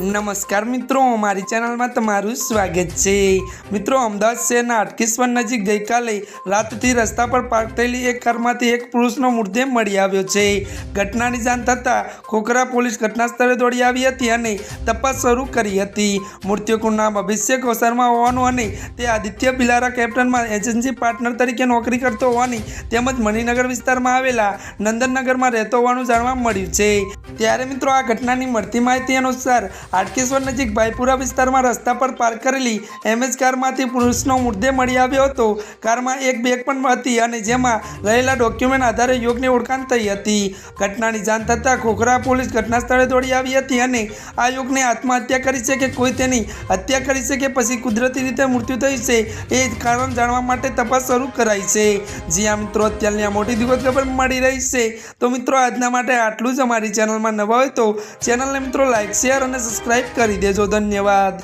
नमस्कार मित्रों, मारी चैनल में तमारुं स्वागत है। मित्रों, अमदावाद शहरना हाटकेश्वर नजीक गई काले रातथी रस्ता पर पार्क थयेली एक कारमांथी एक पुरुषनो मृतदेह मळी आव्यो छे। घटनानी जाण थता खोखरा पोलीस घटना स्थळे दौड़ी आवी हती अने तपास शरू करी हती। मृतकનું नाम अभिषेक शर्मा होवानुं अने ते आदित्य भिलारा कैप्टनमां एजेंसी पार्टनर तरीके नौकरी करतो होवानी તેમજ મણિનગર વિસ્તારમાં આવેલા નંદનનગરમાં રહેતો હોવાનું જાણવા મળ્યું છે। ત્યારે મિત્રો આ ઘટનાની મળતી માહિતી અનુસાર હાટકેશ્વર નજીક ભાઈપુરા વિસ્તારમાં રસ્તા પર પાર્ક કરેલી એમએચ કારમાંથી પુરુષનો મૃતદેહ મળી આવ્યો હતો। કારમાં એક બેગ પણ હતી અને જેમાં રહેલા ડોક્યુમેન્ટ આધારે યુવકની ઓળખાણ થઈ હતી। ઘટનાની જાણ થતાં ખોખરા પોલીસ ઘટના સ્થળે દોડી આવી હતી અને આ યુવકને આત્મહત્યા કરી છે કે કોઈ તેની હત્યા કરી છે કે પછી કુદરતી રીતે મૃત્યુ થઈ છે એ કારણ જાણવા માટે તપાસ શરૂ કરાઈ છે। જી આ મિત્રો, અત્યારની આ મોટી દિગ્ગજ ખબર મળી રહી છે। તો મિત્રો આજના માટે આટલું જ। અમારી ચેનલમાં નવા હોય તો ચેનલને મિત્રો લાઈક, શેર અને સબસ્ક્રાઈબ કરી દેજો। ધન્યવાદ।